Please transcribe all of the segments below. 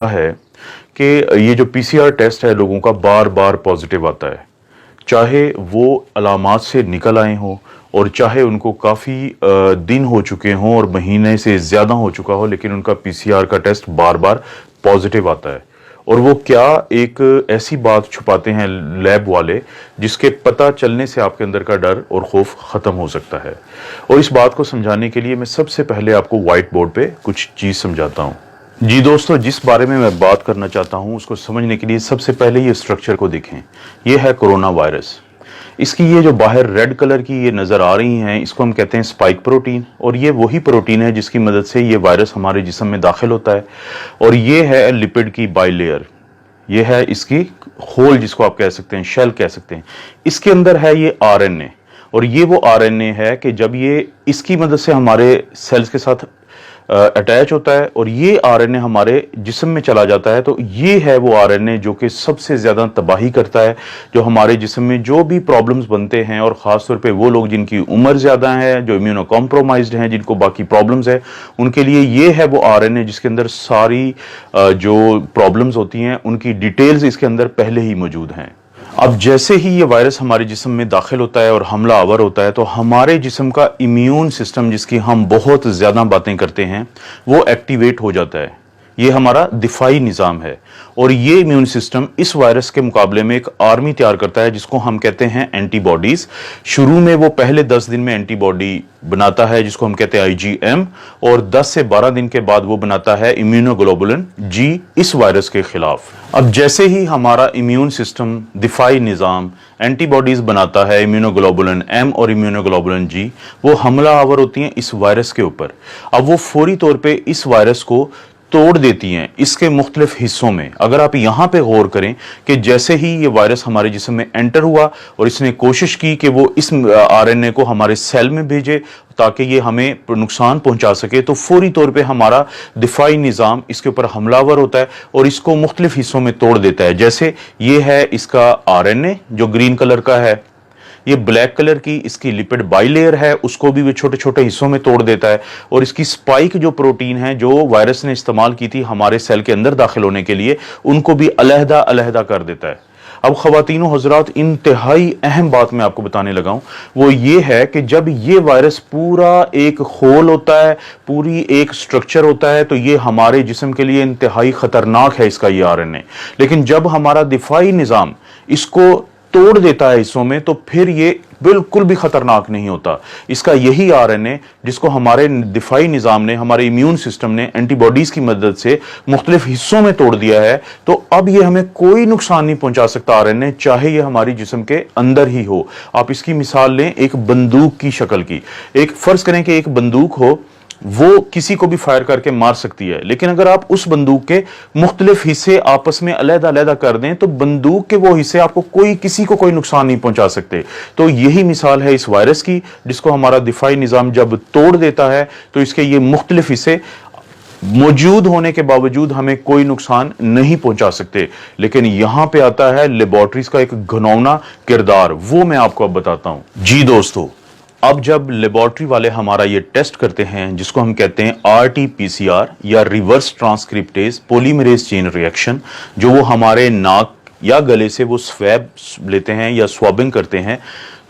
है कि ये जो पीसीआर टेस्ट है लोगों का बार बार पॉजिटिव आता है, चाहे वो अलामात से निकल आए हों और चाहे उनको काफ़ी दिन हो चुके हों और महीने से ज़्यादा हो चुका हो, लेकिन उनका पीसीआर का टेस्ट बार बार पॉजिटिव आता है। और वो क्या एक ऐसी बात छुपाते हैं लैब वाले जिसके पता चलने से आपके अंदर का डर और खौफ ख़त्म हो सकता है। और इस बात को समझाने के लिए मैं सबसे पहले आपको वाइट बोर्ड पे कुछ चीज़ समझाता हूँ। जी दोस्तों, जिस बारे में मैं बात करना चाहता हूं उसको समझने के लिए सबसे पहले ये स्ट्रक्चर को देखें। ये है कोरोना वायरस। इसकी ये जो बाहर रेड कलर की ये नज़र आ रही हैं, इसको हम कहते हैं स्पाइक प्रोटीन। और ये वही प्रोटीन है जिसकी मदद से ये वायरस हमारे जिस्म में दाखिल होता है। और ये है लिपिड की बाइलेयर, ये है इसकी होल जिसको आप कह सकते हैं, शेल कह सकते हैं। इसके अंदर है ये आरएनए, और ये वो आरएनए है कि जब ये इसकी मदद से हमारे सेल्स के साथ अटैच होता है और ये आरएनए हमारे जिस्म में चला जाता है, तो ये है वो आरएनए जो कि सबसे ज़्यादा तबाही करता है। जो हमारे जिस्म में जो भी प्रॉब्लम्स बनते हैं, और ख़ास तौर पे वो लोग जिनकी उम्र ज़्यादा है, जो इम्यूनो कॉम्प्रोमाइज्ड हैं, जिनको बाकी प्रॉब्लम्स है, उनके लिए ये है वो आरएनए जिसके अंदर सारी जो प्रॉब्लम्स होती हैं उनकी डिटेल्स इसके अंदर पहले ही मौजूद हैं। अब जैसे ही ये वायरस हमारे जिस्म में दाखिल होता है और हमला आवर होता है, तो हमारे जिस्म का इम्यून सिस्टम, जिसकी हम बहुत ज़्यादा बातें करते हैं, वो एक्टिवेट हो जाता है। ये हमारा दिफाई निज़ाम है, और ये इम्यून सिस्टम इस वायरस के मुकाबले में एक आर्मी तैयार करता है जिसको हम कहते हैं एंटीबॉडीज़। शुरू में वो पहले 10 दिन में एंटीबॉडी बनाता है जिसको हम कहते हैं आईजीएम, और 10 से 12 दिन के बाद वो बनाता है इम्यूनोग्लोबुलिन जी इस वायरस के खिलाफ। अब जैसे ही हमारा इम्यून सिस्टम, दिफाई निज़ाम एंटीबॉडीज़ बनाता है, इम्यूनोग्लोबुलिन एम और इम्यूनोग्लोबुलिन जी, वो हमला आवर होती हैं इस वायरस के ऊपर। अब वो फौरी तौर पे इस वायरस को तोड़ देती हैं इसके मुख्तलिफ हिस्सों में। अगर आप यहाँ पे गौर करें कि जैसे ही ये वायरस हमारे जिस्म में एंटर हुआ और इसने कोशिश की कि वो इस आरएनए को हमारे सेल में भेजे ताकि ये हमें नुकसान पहुंचा सके, तो फौरी तौर पे हमारा दिफाई निज़ाम इसके ऊपर हमलावर होता है और इसको मुख्तलिफ हिस्सों में तोड़ देता है। जैसे ये है इसका आरएनए जो ग्रीन कलर का है, ये ब्लैक कलर की इसकी लिपिड बाइलेयर है, उसको भी वो छोटे छोटे हिस्सों में तोड़ देता है। और इसकी स्पाइक जो प्रोटीन है जो वायरस ने इस्तेमाल की थी हमारे सेल के अंदर दाखिल होने के लिए, उनको भी अलहदा अलहदा कर देता है। अब ख़वातीनो हज़रात, इंतहाई अहम बात मैं आपको बताने लगा हूं, वो ये है कि जब ये वायरस पूरा एक होल होता है, पूरी एक स्ट्रक्चर होता है, तो ये हमारे जिस्म के लिए इंतहाई ख़तरनाक है इसका ये आरएनए। लेकिन जब हमारा दिफाई निज़ाम इसको तोड़ देता है हिस्सों में, तो फिर ये बिल्कुल भी खतरनाक नहीं होता। इसका यही आरएनए जिसको हमारे दिफाई निज़ाम ने, हमारे इम्यून सिस्टम ने एंटीबॉडीज़ की मदद से मुख्तलिफ हिस्सों में तोड़ दिया है, तो अब ये हमें कोई नुकसान नहीं पहुंचा सकता आरएनए, चाहे ये हमारी जिस्म के अंदर ही हो। आप इसकी मिसाल लें एक बंदूक की शक्ल की। एक फ़र्ज़ करें कि एक बंदूक हो, वो किसी को भी फायर करके मार सकती है, लेकिन अगर आप उस बंदूक के मुख्तलिफ हिस्से आपस में अलहदा अलहदा कर दें, तो बंदूक के वो हिस्से आपको किसी को कोई नुकसान नहीं पहुंचा सकते। तो यही मिसाल है इस वायरस की, जिसको हमारा दिफाई निज़ाम जब तोड़ देता है, तो इसके ये मुख्तलिफ हिस्से मौजूद होने के बावजूद हमें कोई नुकसान नहीं पहुंचा सकते। लेकिन यहां पे आता है लेबोरेटरीज का एक घिनौना किरदार, वो मैं आपको अब बताता हूं। जी दोस्तों, अब जब लेबोरेटरी वाले हमारा ये टेस्ट करते हैं जिसको हम कहते हैं आरटीपीसीआर या reverse transcriptase polymerase chain reaction, जो वो हमारे नाक या गले से वो स्वैब लेते हैं या स्वैबिंग करते हैं,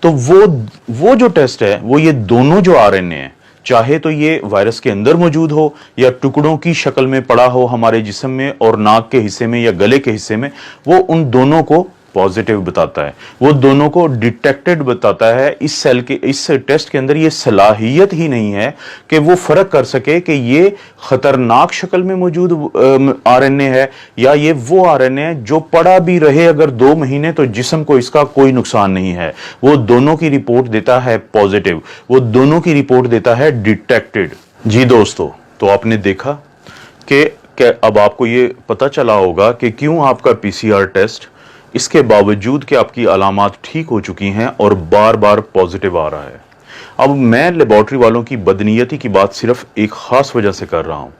तो वो जो टेस्ट है वो ये दोनों जो आरएनए हैं, चाहे तो ये वायरस के अंदर मौजूद हो या टुकड़ों की शक्ल में पड़ा हो हमारे जिस्म में और नाक के हिस्से में या गले के हिस्से में, वो उन दोनों को पॉजिटिव बताता है, वो दोनों को डिटेक्टेड बताता है। इस सेल के इस टेस्ट के अंदर ये सलाहियत ही नहीं है कि वो फर्क कर सके कि ये खतरनाक शक्ल में मौजूद आरएनए है या ये वो आरएनए है जो पड़ा भी रहे अगर 2 महीने तो जिस्म को इसका कोई नुकसान नहीं है। वो दोनों की रिपोर्ट देता है पॉजिटिव, वो दोनों की रिपोर्ट देता है डिटेक्टेड। जी दोस्तों, तो आपने देखा कि अब आपको ये पता चला होगा कि क्यों आपका पीसीआर टेस्ट, इसके बावजूद कि आपकी अलामात ठीक हो चुकी हैं, और बार बार पॉजिटिव आ रहा है। अब मैं लेबोरेटरी वालों की बदनीयती की बात सिर्फ एक खास वजह से कर रहा हूं।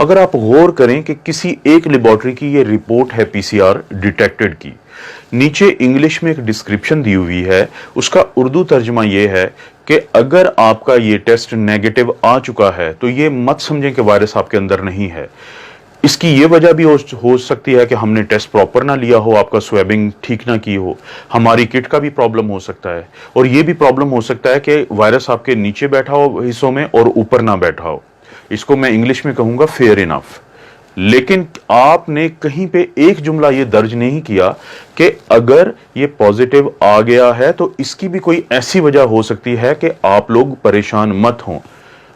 अगर आप गौर करें कि किसी एक लेबोरेटरी की ये रिपोर्ट है पीसीआर डिटेक्टेड की, नीचे इंग्लिश में एक डिस्क्रिप्शन दी हुई है, उसका उर्दू तर्जमा ये है कि अगर आपका ये टेस्ट नेगेटिव आ चुका है तो ये मत समझें कि वायरस आपके अंदर नहीं है। इसकी ये वजह भी हो सकती है कि हमने टेस्ट प्रॉपर ना लिया हो, आपका स्वैबिंग ठीक ना की हो, हमारी किट का भी प्रॉब्लम हो सकता है, और ये भी प्रॉब्लम हो सकता है कि वायरस आपके नीचे बैठा हो हिस्सों में और ऊपर ना बैठा हो। इसको मैं इंग्लिश में कहूंगा फेयर इनफ। लेकिन आपने कहीं पे एक जुमला ये दर्ज नहीं किया कि अगर ये पॉजिटिव आ गया है तो इसकी भी कोई ऐसी वजह हो सकती है कि आप लोग परेशान मत हों।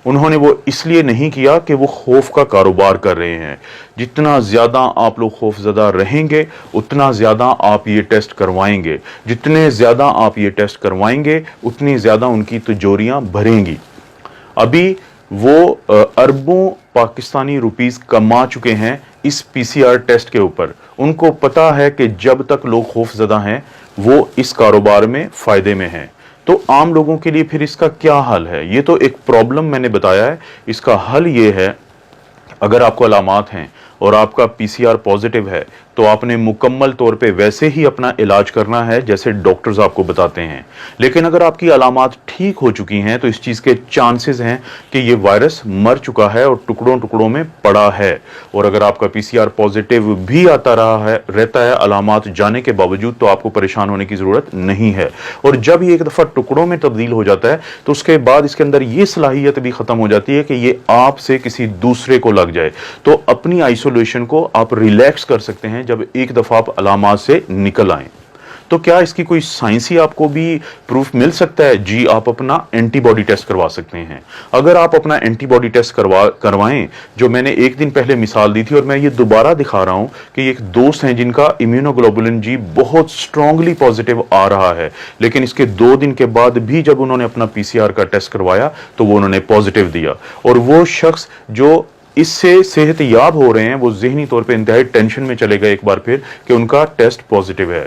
उन्होंने वो इसलिए नहीं किया कि वो खौफ का कारोबार कर रहे हैं। जितना ज्यादा आप लोग खौफजदा रहेंगे उतना ज्यादा आप ये टेस्ट करवाएंगे, जितने ज्यादा आप ये टेस्ट करवाएंगे उतनी ज्यादा उनकी तिजोरियां भरेंगी। अभी वो अरबों पाकिस्तानी रुपीस कमा चुके हैं इस पीसीआर टेस्ट के ऊपर। उनको पता है कि जब तक लोग खौफजदा हैं वो इस कारोबार में फायदे में हैं। तो आम लोगों के लिए फिर इसका क्या हल है? ये तो एक प्रॉब्लम मैंने बताया है, इसका हल ये है, अगर आपको अलामात हैं और आपका पीसीआर पॉजिटिव है तो आपने मुकम्मल तौर पे वैसे ही अपना इलाज करना है जैसे डॉक्टर्स आपको बताते हैं। लेकिन अगर आपकी अलामात ठीक हो चुकी हैं तो इस चीज़ के चांसेस हैं कि ये वायरस मर चुका है और टुकड़ों टुकड़ों में पड़ा है। और अगर आपका पीसीआर पॉजिटिव भी आता रहता है अलामात जाने के बावजूद, तो आपको परेशान होने की ज़रूरत नहीं है। और जब ये एक दफ़ा टुकड़ों में तब्दील हो जाता है तो उसके बाद इसके अंदर ये सलाहियत भी ख़त्म हो जाती है कि ये आपसे किसी दूसरे को लग जाए। तो अपनी आइसोलेशन को आप रिलैक्स कर सकते हैं जब एक दफा आप अलामात से निकल आए। तो क्या इसकी कोई साइंसी आपको भी प्रूफ मिल सकता है? जी, आप अपना एंटीबॉडी टेस्ट करवा सकते हैं। अगर आप अपना एंटीबॉडी टेस्ट करवाएं, जो मैंने एक दिन पहले मिसाल दी थी और मैं ये दोबारा दिखा रहा हूं कि एक दोस्त हैं जिनका इम्यूनोग्लोबुलिन जी बहुत स्ट्रांगली पॉजिटिव आ रहा है, लेकिन इसके 2 दिन के बाद भी जब उन्होंने अपना पीसीआर का टेस्ट करवाया तो वो उन्होंने पॉजिटिव दिया। और वो शख्स जो इससे सेहत याब हो रहे हैं वो ज़हनी तौर पे इंतहाई टेंशन में चले गए एक बार फिर कि उनका टेस्ट पॉजिटिव है।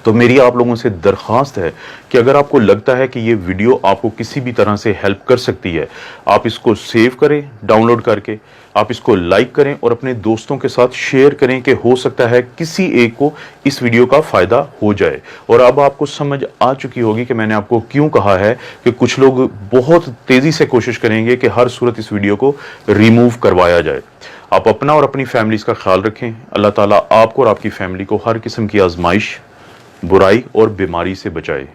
तो मेरी आप लोगों से दरख्वास्त है कि अगर आपको लगता है कि ये वीडियो आपको किसी भी तरह से हेल्प कर सकती है, आप इसको सेव करें डाउनलोड करके, आप इसको लाइक करें और अपने दोस्तों के साथ शेयर करें कि हो सकता है किसी एक को इस वीडियो का फ़ायदा हो जाए। और अब आपको समझ आ चुकी होगी कि मैंने आपको क्यों कहा है कि कुछ लोग बहुत तेज़ी से कोशिश करेंगे कि हर सूरत इस वीडियो को रिमूव करवाया जाए। आप अपना और अपनी फैमिलीज़ का ख्याल रखें। अल्लाह ताला आपको और आपकी फैमिली को हर किस्म की आजमाइश, बुराई और बीमारी से बचाए।